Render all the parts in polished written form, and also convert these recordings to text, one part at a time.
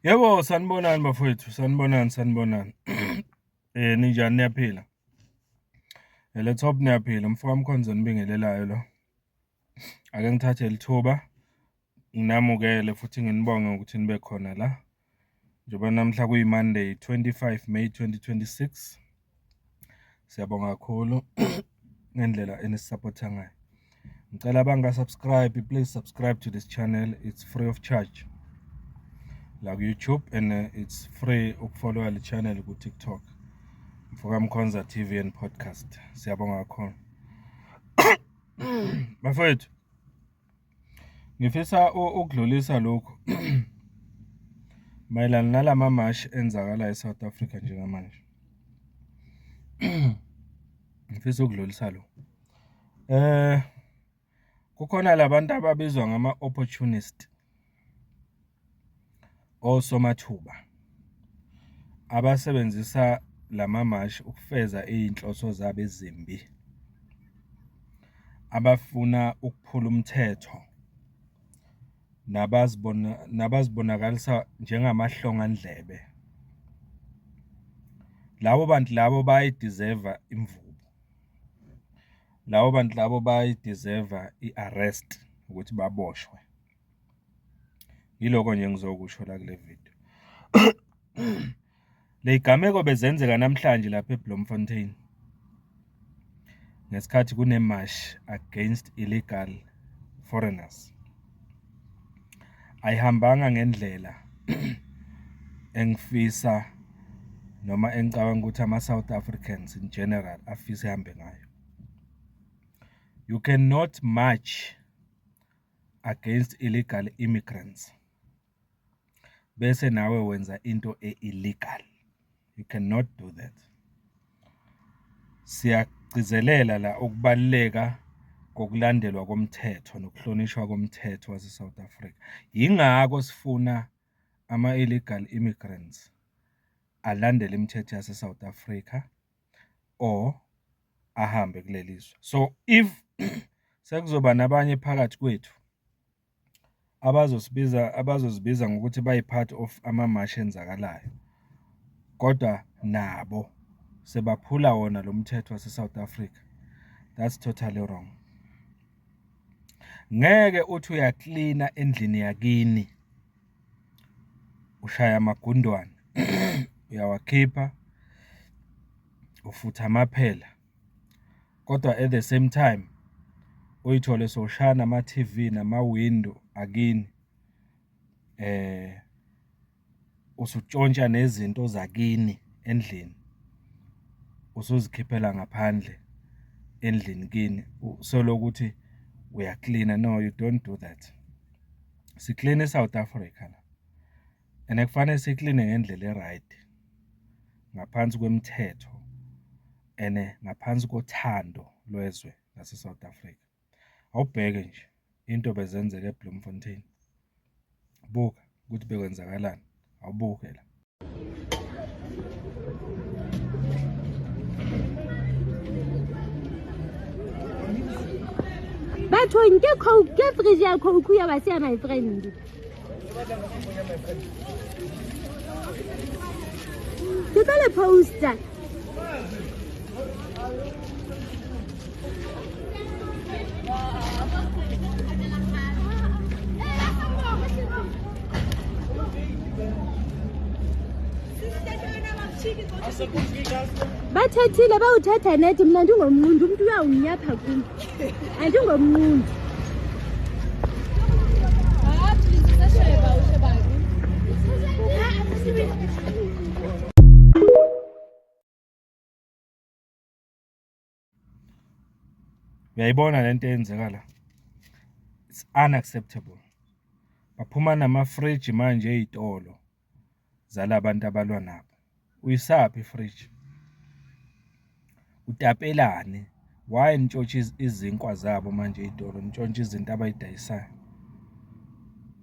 Yebo, sanibonani bafowethu, sanibonani. Ninjani niyaphila? Let's hope niyaphila. Mfowami Mkhonzo nibingelelayo lo. Ake ngithathe lithuba nginamukele futhi nginibonge ukuthi nibe khona la. Njengoba namhla kuyi-Monday 25 May 2026. Siyabonga kakhulu ngendlela enisupporta ngayo. Ngicela abangasubscribe, please subscribe to this channel. It's free of charge. Like YouTube and it's free ukufollowa le channel ku TikTok. Mfowami Mkhonza TV and podcast. Siyabonga kakhulu. Bafowethu, ngifisa ukudlulisa lokho mayelana nalama mashi enzakala eSouth Africa njengamanje. Ngifisa ukudlulisa lo. Kukhona labantu ababizwa ngama opportunist osomathuba abasebenzisa lama mashi ukufeza izinhloso zabo ezimbi, abafuna ukuphula umthetho nabazibonakalisa njengamahlongandlebe. Labo bantu labo bayideserve imvubu. Labo bantu labo bayideserve iarrest ukuthi baboshwe. Yiloko nje ngizokusho la kule video. Le igameko bezenzeka namhlanje lapha eBloemfontein ngesikhathi kunemash against illegal foreigners. Ayihambanga ngendlela engifisa noma engicabanga ukuthi ama-South Africans in general afisa ihambe ngayo. You cannot march against illegal immigrants bese nawe wenza into illegal. You cannot do that. Siyagcizelela la ukubaleka kokulandelwa komthetho nokuhlonishwa komthetho wase-South Africa. Yingakho sifuna ama-illegal immigrants alandele imithetho yase-South Africa or ahambe kulelizwe. So if sekuzoba nabanye phakathi kwethu abazozibiza ngokuthi bayi-part of amamashi enzakalayo, kodwa nabo sebaphula wona lo mthetho wase-South Africa, that's totally wrong. Ngeke uthi uyaklina endlini yakini ushaya amagundwane uyawakhipha ufutha amaphela, kodwa at the same time uyithole soshana ama-TV nama-window akini usutshontsha nezinto zakini endlini usuzikhiphela ngaphandle endlini kini solokuthi uyaklina. No, you don't do that. Siklina eSouth Africa la, and kufanele sikline ngendlela right, ngaphansi kwemithetho ene ngaphansi kothando lwezwe lase-South Africa. Awubheke nje into bezenzeka eBloemfontein, buka ukuthi bekwenzakalani, awubuke la. Batho nke coke ke fridge ya coke ya basi ya my friend. Ke le poster. Bathathile bawuthatha nethi mina ndingomnqundu umuntu uyawunyapha kimi. Andingomnqundu. Uyayibona lento eyenzeka la? It's unacceptable. Baphuma nama-fridge manje ezitolo zalabantu abalwa nabo. Uyisaphi ifridge? Utapelani? Why ntshontsha izinkwa zabo manje ezitolo, ntshontsha izinto abayidayisayo?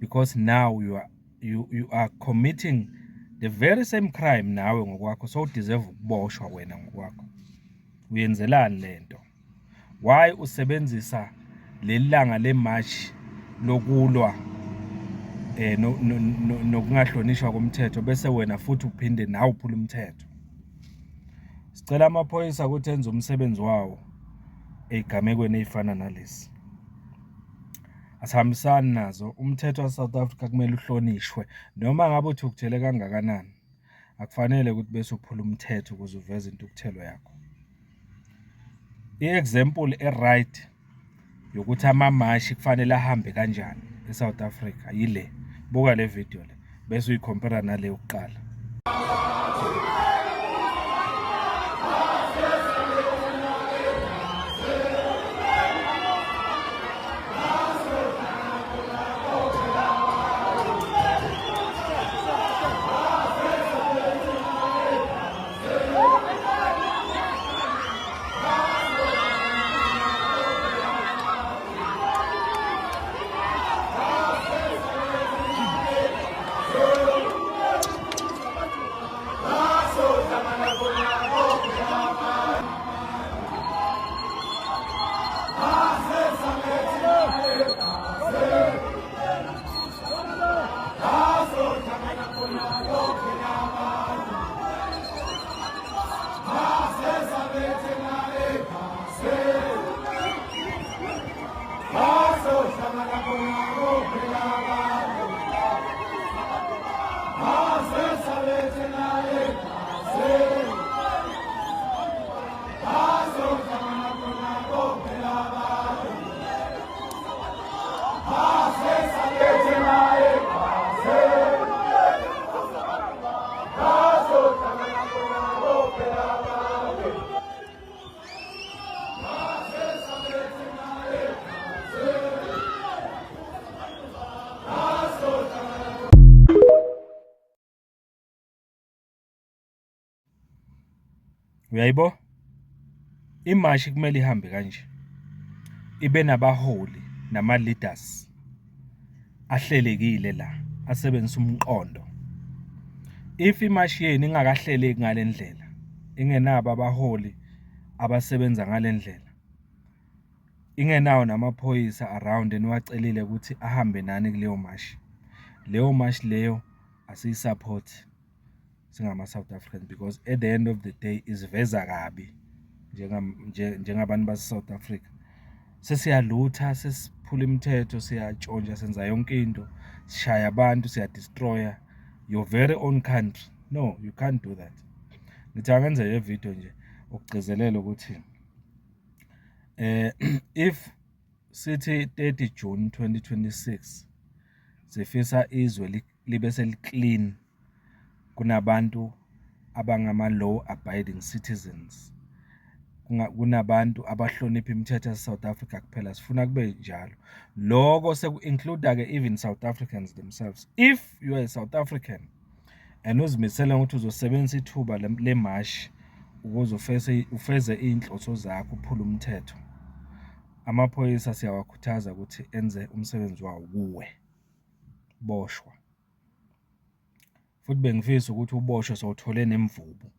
Because now you are committing the very same crime nawe ngokwakho, so deserve ukuboshwa wena ngokwakho. Uyenzelani lento? Why usebenzisa lelanga lemarch lokulwa nokungahlonishwa komthetho bese wena futhi uphinde nawe uphula umthetho. Sicela amaphoyisa ukuthi enze umsebenzi wawo ezigamekweni ezifana nalezi. Asihambisani nazo. Umthetho waseSouth Africa kumele uhlonishwe noma ngabe uthukuthele kangakanani. Akufanele ukuthi bese uphula umthetho ukuze uveze intukuthelo yakho. I-example e-right yokuthi amamashi kufanele ahambe kanjani eSouth Africa yile. Buka le video le bese uyicompare nale yokuqala. Uyayibo? Imashi kumele ihambe kanje. Ibe nabaholi nama-leaders ahlelekile la, asebenzisa umqondo. If imashi yenu ingakahleleki ngale ndlela, ingenabo abaholi abasebenza ngale ndlela, ingenawo namaphoyisa around eniwacelile ukuthi ahambe nani kuleyo mashi. Leyo mashi leyo asiyisupport singama-South Africans because at the end of the day isiveza kabi njengabantu base-South Africa. Sesiyalutha, sesiphula imithetho, siyatshontsha, senza yonke into, sishaya abantu, siyadestroya your very own country. No, you can't do that. Ngithi angenze le video nje ukugcizelela ukuthi if sithi 30 June 2026 sifisa izwe libe seliclean kunabantu abangama-law abiding citizens, kunabantu abahlonipha imithetho yase-South Africa kuphela, sifuna kube njalo. Lokho seku-include-ke even South Africans themselves. If you are a South African and uzimisele ukuthi uzosebenzisa ithuba lemashi ukuze ufeze iy'nhloso zakho, uphule umthetho, amaphoyisa siyawakhuthaza ukuthi enze umsebenzi wawo kuwe. Boshwa. Futhi bengifisa ukuthi uboshwe sowuthole nemvubu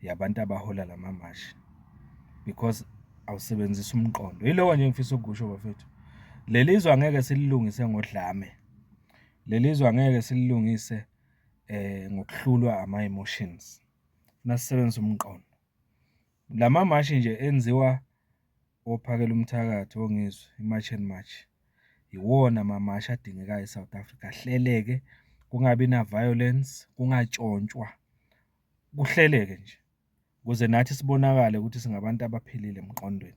yabantu abahola lamamashi because awusebenzisa umqondo. Yiloko nje ngifisa ukusho bafethu. Lelizwe angeke sililungise ngodlame. Lelizwe angeke sililungise ngokuhlulwa ama-emotions. Nasisebenzisa umqondo. Lamamashi nje enziwa ophakela umthakathi ongizwe, i-march and march. Iwona mamashi adingekayo eSouth Africa, ahleleke, kungabi na violence, kungatshontshwa, kuhleleke nje ukuze nathi sibonakale ukuthi singabantu abaphilile emqondweni.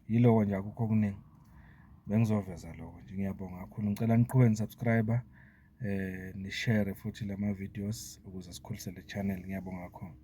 Yiloko nje akukho okuningi. Bengizoveza lokho nje. Ngiyabonga kakhulu. Ngicela niqhubeke nisubscribe ni-share futhi lama videos ukuze sikhulise le channel. Ngiyabonga kakhulu.